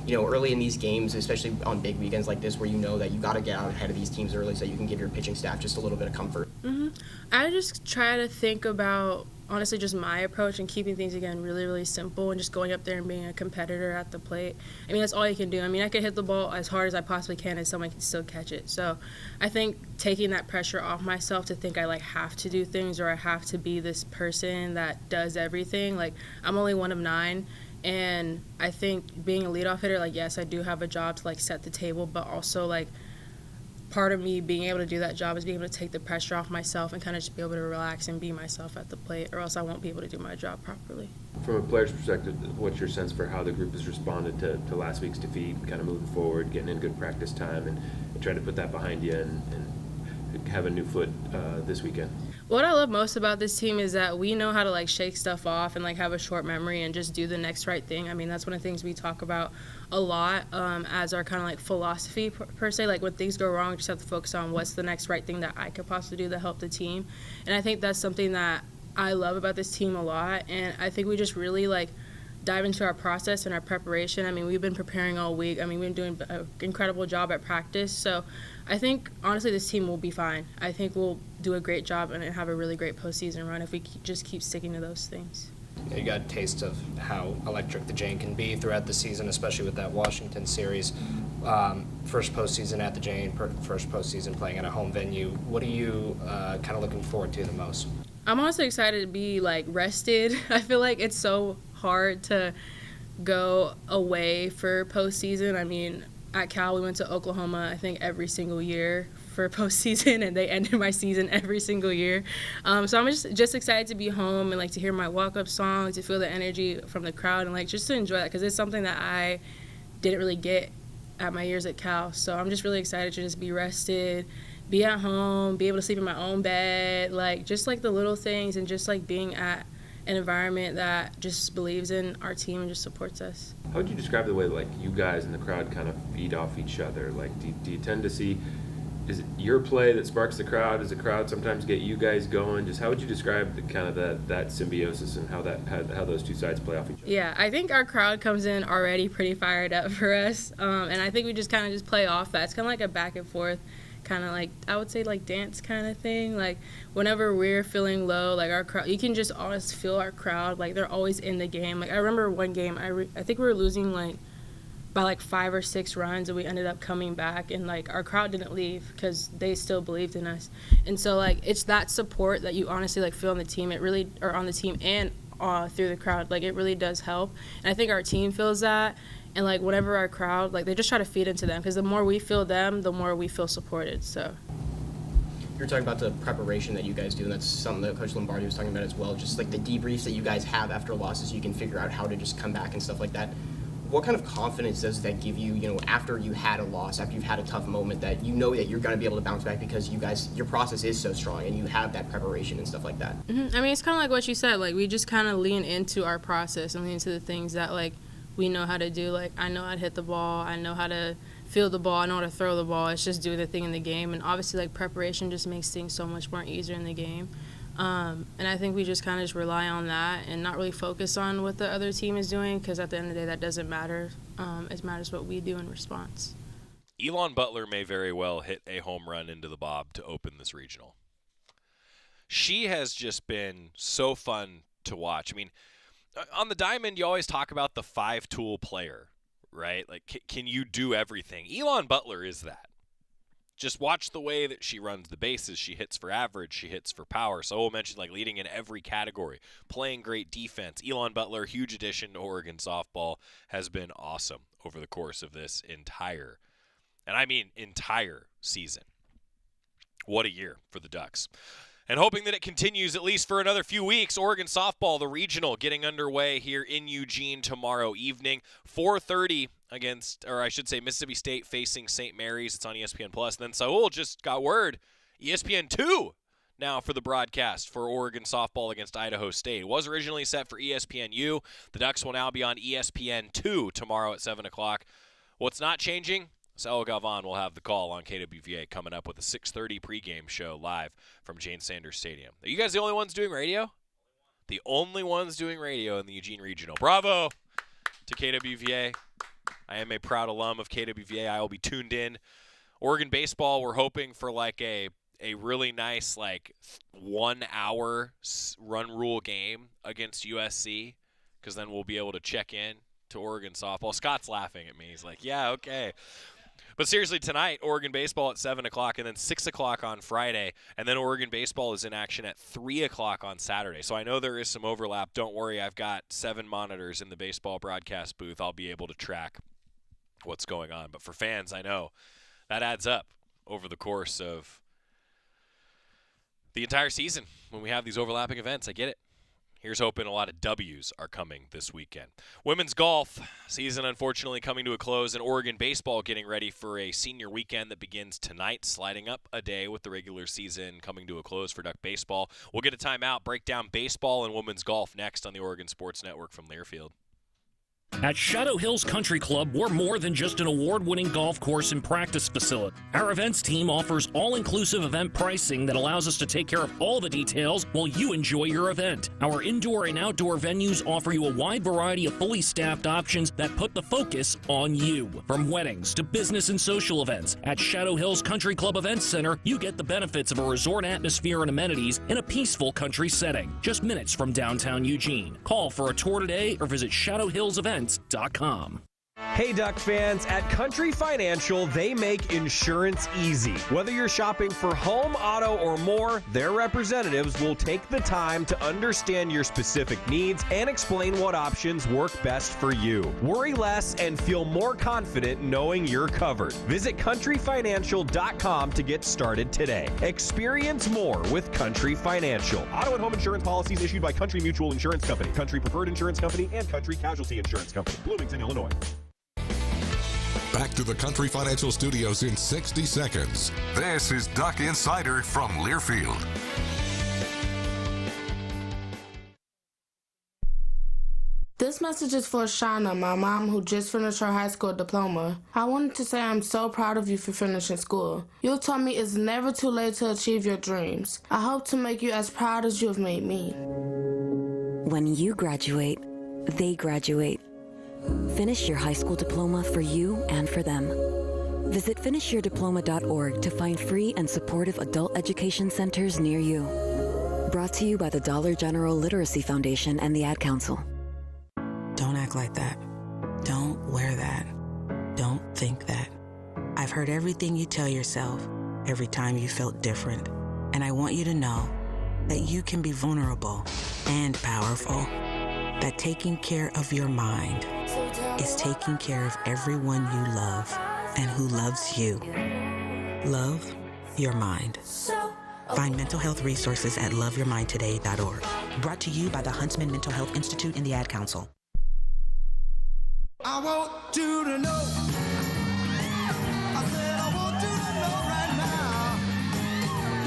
early in these games, especially on big weekends like this, where you know that you got to get out ahead of these teams early so you can give your pitching staff just a little bit of comfort? Mm-hmm. I just try to think about, honestly, just my approach and keeping things, again, really, really simple and just going up there and being a competitor at the plate. I mean, that's all you can do. I mean, I could hit the ball as hard as I possibly can and someone can still catch it. So I think taking that pressure off myself to think I, have to do things or I have to be this person that does everything. I'm only one of 9. And I think being a leadoff hitter, yes, I do have a job to, set the table, but also, part of me being able to do that job is being able to take the pressure off myself and kind of just be able to relax and be myself at the plate, or else I won't be able to do my job properly. From a player's perspective, what's your sense for how the group has responded to last week's defeat, kind of moving forward, getting in good practice time, and trying to put that behind you and have a new foot this weekend? What I love most about this team is that we know how to shake stuff off and have a short memory and just do the next right thing. I mean, that's one of the things we talk about a lot as our kind of philosophy per se. When things go wrong, we just have to focus on what's the next right thing that I could possibly do to help the team. And I think that's something that I love about this team a lot. And I think we just really dive into our process and our preparation. I mean, we've been preparing all week. I mean, we've been doing an incredible job at practice. So I think, honestly, this team will be fine. I think we'll do a great job and have a really great postseason run if we just keep sticking to those things. You got a taste of how electric the Jane can be throughout the season, especially with that Washington series. First postseason at the Jane, first postseason playing at a home venue. What are you kind of looking forward to the most? I'm honestly excited to be, like, rested. I feel like it's so hard to go away for postseason. I mean, at Cal, we went to Oklahoma, I think, every single year for postseason, and they ended my season every single year. So I'm just excited to be home and, like, to hear my walk-up song, to feel the energy from the crowd, and, like, just to enjoy that, because it's something that I didn't really get at my years at Cal. So I'm just really excited to just be rested, be at home, be able to sleep in my own bed, like, just, like, the little things, and just, like, being at an environment that just believes in our team and just supports us. How would you describe the way, like, you guys in the crowd kind of feed off each other? Like, do you tend to see, is it your play that sparks the crowd? Does the crowd sometimes get you guys going? Just how would you describe the kind of that symbiosis and how those two sides play off each other? Yeah, I think our crowd comes in already pretty fired up for us, and I think we just kind of just play off that. It's kind of like a back and forth kind of, like, I would say, like, dance kind of thing. Like, whenever we're feeling low, like, our crowd, you can just always feel our crowd. Like, they're always in the game. Like, I remember one game, I think we were losing, like, by, like, 5 or 6 runs, and we ended up coming back, and, like, our crowd didn't leave because they still believed in us. And so, like, it's that support that you honestly, like, feel on the team. It really, or on the team and through the crowd. Like, it really does help. And I think our team feels that. And, like, whenever our crowd, like, they just try to feed into them, because the more we feel them, the more we feel supported. So you're talking about the preparation that you guys do, and that's something that Coach Lombardi was talking about as well, just, like, the debriefs that you guys have after losses, so you can figure out how to just come back and stuff like that. What kind of confidence does that give you, you know, after you had a loss, after you've had a tough moment, that you know that you're going to be able to bounce back because you guys, your process is so strong and you have that preparation and stuff like that? Mm-hmm. I mean, it's kind of like what you said. Like, we just kind of lean into our process and lean into the things that, like, we know how to do. Like, I know how to hit the ball. I know how to field the ball. I know how to throw the ball. It's just doing the thing in the game. And obviously, like, preparation just makes things so much more easier in the game. And I think we just kind of just rely on that and not really focus on what the other team is doing, because at the end of the day, that doesn't matter. It matters what we do in response. Elon Butler may very well hit a home run into the Bob to open this regional. She has just been so fun to watch. I mean, on the diamond, you always talk about the 5-tool player, right? Like, can you do everything? Elon Butler is that. Just watch the way that she runs the bases. She hits for average. She hits for power. So we'll mention, like, leading in every category, playing great defense. Elon Butler, huge addition to Oregon softball, has been awesome over the course of this entire, and I mean entire season. What a year for the Ducks. And hoping that it continues at least for another few weeks. Oregon softball, the regional, getting underway here in Eugene tomorrow evening. 4:30 against, or I should say, Mississippi State facing St. Mary's. It's on ESPN+. Then Saul just got word, ESPN2 now for the broadcast for Oregon softball against Idaho State. It was originally set for ESPNU. The Ducks will now be on ESPN2 tomorrow at 7 o'clock. What's not changing? Saul Galvan will have the call on KWVA coming up with a 6:30 pregame show live from Jane Sanders Stadium. Are you guys the only ones doing radio? The only ones doing radio in the Eugene Regional. Bravo to KWVA. I am a proud alum of KWVA. I will be tuned in. Oregon baseball, we're hoping for like a really nice, like, 1 hour run rule game against USC, because then we'll be able to check in to Oregon softball. Scott's laughing at me. He's like, yeah, okay. But seriously, tonight, Oregon baseball at 7 o'clock, and then 6 o'clock on Friday, and then Oregon baseball is in action at 3 o'clock on Saturday. So I know there is some overlap. Don't worry, I've got 7 monitors in the baseball broadcast booth. I'll be able to track what's going on. But for fans, I know that adds up over the course of the entire season when we have these overlapping events. I get it. Here's hoping a lot of W's are coming this weekend. Women's golf season unfortunately coming to a close, and Oregon baseball getting ready for a senior weekend that begins tonight, sliding up a day with the regular season coming to a close for Duck baseball. We'll get a timeout, break down baseball and women's golf next on the Oregon Sports Network from Learfield. At Shadow Hills Country Club, we're more than just an award-winning golf course and practice facility. Our events team offers all-inclusive event pricing that allows us to take care of all the details while you enjoy your event. Our indoor and outdoor venues offer you a wide variety of fully staffed options that put the focus on you. From weddings to business and social events, at Shadow Hills Country Club Events Center, you get the benefits of a resort atmosphere and amenities in a peaceful country setting, just minutes from downtown Eugene. Call for a tour today or visit shadowhillsevents.com. Hey Duck fans, at Country Financial, they make insurance easy. Whether you're shopping for home, auto, or more, their representatives will take the time to understand your specific needs and explain what options work best for you. Worry less and feel more confident knowing you're covered. Visit countryfinancial.com to get started today. Experience more with Country Financial. Auto and home insurance policies issued by Country Mutual Insurance Company, Country Preferred Insurance Company, and Country Casualty Insurance Company, Bloomington, Illinois. Back to the Country Financial Studios in 60 seconds. This is Duck Insider from Learfield. This message is for Shauna, my mom who just finished her high school diploma. I wanted to say I'm so proud of you for finishing school. You told me it's never too late to achieve your dreams. I hope to make you as proud as you have made me. When you graduate, they graduate. Finish your high school diploma for you and for them. Visit finishyourdiploma.org to find free and supportive adult education centers near you. Brought to you by the Dollar General Literacy Foundation and the Ad Council. Don't act like that. Don't wear that. Don't think that. I've heard everything you tell yourself every time you felt different. And I want you to know that you can be vulnerable and powerful. That taking care of your mind is taking care of everyone you love and who loves you. Love your mind. Find mental health resources at loveyourmindtoday.org. Brought to you by the Huntsman Mental Health Institute and the Ad Council. I want you to know. I said I want you to know right now.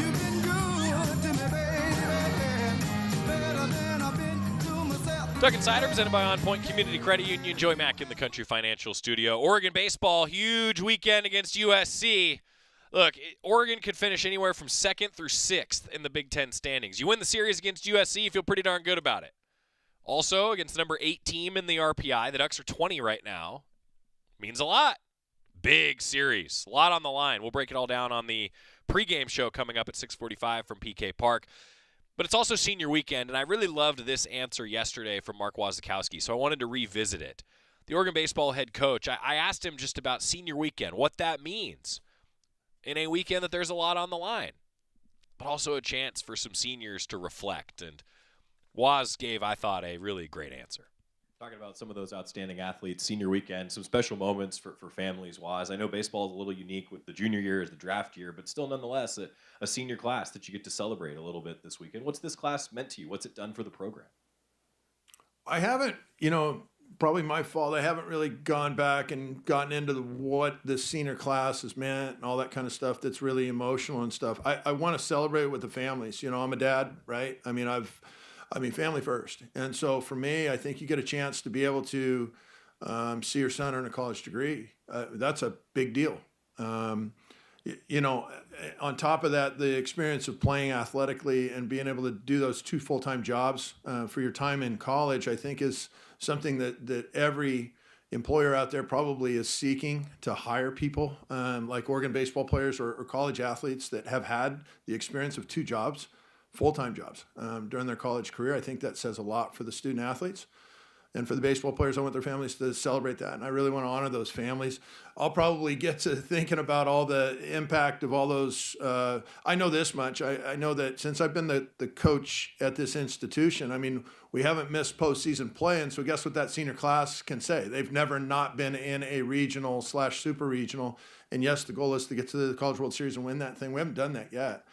You've been good to me, baby. Better than I've been to myself. Duck Insider presented by OnPoint Community Credit Union. Joy Mack in the Country Financial Studio. Oregon baseball, huge weekend against USC. Look, Oregon could finish anywhere from 2nd through 6th in the Big Ten standings. You win the series against USC, you feel pretty darn good about it. Also, against the number 8 team in the RPI, the Ducks are 20 right now. Means a lot. Big series. A lot on the line. We'll break it all down on the pregame show coming up at 6:45 from PK Park. But it's also senior weekend, and I really loved this answer yesterday from Mark Wasikowski, so I wanted to revisit it. The Oregon baseball head coach, I asked him just about senior weekend, what that means in a weekend that there's a lot on the line, but also a chance for some seniors to reflect. And Waz gave, I thought, a really great answer. Talking about some of those outstanding athletes, senior weekend, some special moments for families, Waz. I know baseball is a little unique with the junior year as the draft year, but still nonetheless a senior class that you get to celebrate a little bit this weekend. What's this class meant to you? What's it done for the program? I haven't, probably my fault. I haven't really gone back and gotten into what this senior class has meant and all that kind of stuff that's really emotional and stuff. I want to celebrate it with the families. I'm a dad, right? I mean, family first. And so for me, I think you get a chance to be able to see your son earn a college degree. That's a big deal. On top of that, the experience of playing athletically and being able to do those 2 full-time jobs for your time in college, I think is something that every employer out there probably is seeking to hire people like Oregon baseball players or college athletes that have had the experience of 2 jobs, full-time jobs during their college career. I think that says a lot for the student athletes. And for the baseball players, I want their families to celebrate that. And I really want to honor those families. I'll probably get to thinking about all the impact of all those. I know this much. I know that since I've been the coach at this institution, we haven't missed postseason play. And so guess what that senior class can say? They've never not been in a regional/super regional. And yes, the goal is to get to the College World Series and win that thing. We haven't done that yet.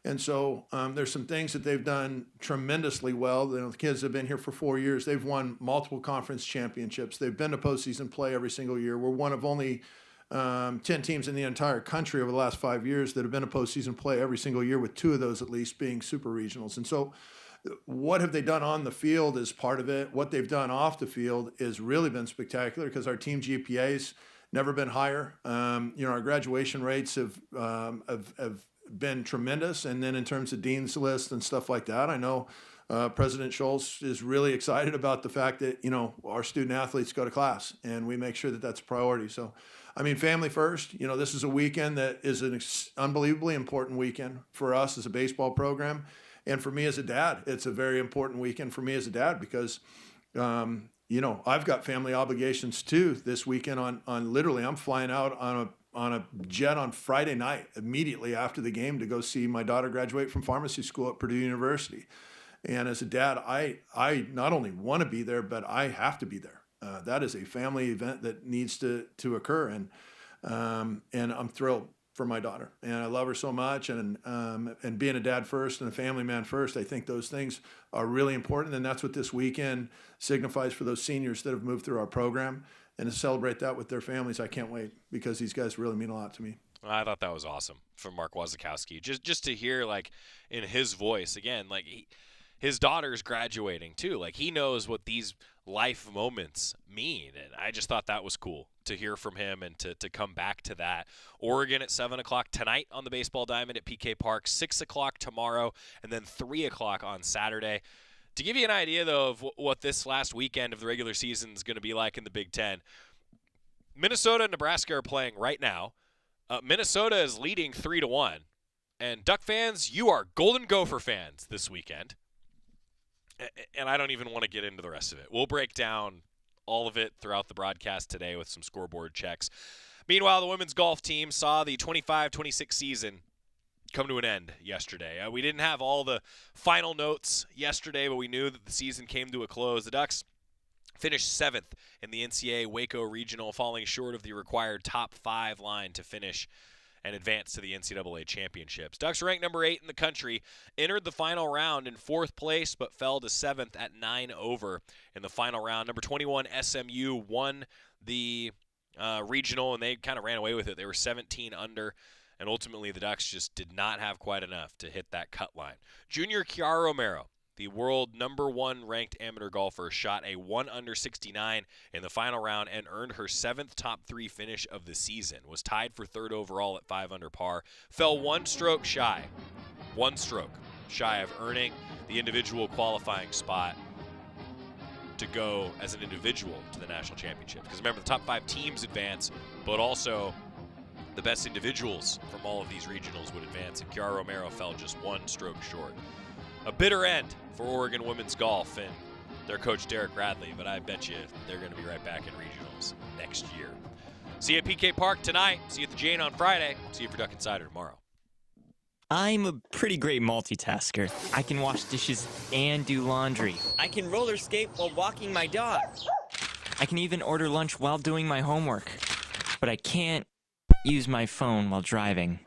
And so there's some things that they've done tremendously well. The kids have been here for 4 years. They've won multiple conference championships. They've been to postseason play every single year. We're one of only 10 teams in the entire country over the last 5 years that have been to postseason play every single year, with 2 of those at least being super regionals. And so what have they done on the field is part of it. What they've done off the field has really been spectacular because our team GPA's never been higher. Our graduation rates have been tremendous. And then in terms of Dean's List and stuff like that, I know President Schultz is really excited about the fact that, our student athletes go to class and we make sure that that's a priority. So, family first, this is a weekend that is an unbelievably important weekend for us as a baseball program. And for me as a dad, it's a very important weekend for me as a dad because, I've got family obligations too this weekend on literally I'm flying out on a jet on Friday night immediately after the game to go see my daughter graduate from pharmacy school at Purdue University. And as a dad, I not only want to be there, but I have to be there. That is a family event that needs to occur. And I'm thrilled for my daughter, and I love her so much. And being a dad first and a family man first, I think those things are really important. And that's what this weekend signifies for those seniors that have moved through our program. And to celebrate that with their families, I can't wait because these guys really mean a lot to me. I thought that was awesome from Mark Wasikowski. Just to hear, in his voice, again, his daughter's graduating too. He knows what these life moments mean. And I just thought that was cool to hear from him and to come back to that. Oregon at 7 o'clock tonight on the Baseball Diamond at PK Park, 6 o'clock tomorrow, and then 3 o'clock on Saturday. To give you an idea, though, of what this last weekend of the regular season is going to be like in the Big Ten, Minnesota and Nebraska are playing right now. Minnesota is leading 3-1. And Duck fans, you are Golden Gopher fans this weekend. And I don't even want to get into the rest of it. We'll break down all of it throughout the broadcast today with some scoreboard checks. Meanwhile, the women's golf team saw the 25-26 season come to an end yesterday. We didn't have all the final notes yesterday, but we knew that the season came to a close. The Ducks finished 7th in the NCAA Waco Regional, falling short of the required top 5 line to finish and advance to the NCAA championships. Ducks ranked number 8 in the country, entered the final round in 4th place, but fell to 7th at 9 over in the final round. Number 21 SMU won the regional, and they kind of ran away with it. They were 17 under, and ultimately the Ducks just did not have quite enough to hit that cut line. Junior Chiara Romero, the world number 1 ranked amateur golfer, shot a 1 under 69 in the final round and earned her 7th top 3 finish of the season. Was tied for 3rd overall at 5 under par. Fell 1 stroke shy of earning the individual qualifying spot to go as an individual to the national championship. Because remember, the top 5 teams advance, but also the best individuals from all of these regionals would advance, and Chiara Romero fell just 1 stroke short. A bitter end for Oregon women's golf and their coach Derek Radley, but I bet you they're going to be right back in regionals next year. See you at PK Park tonight. See you at the Jane on Friday. See you for Duck Insider tomorrow. I'm a pretty great multitasker. I can wash dishes and do laundry. I can roller skate while walking my dog. I can even order lunch while doing my homework. But I can't use my phone while driving.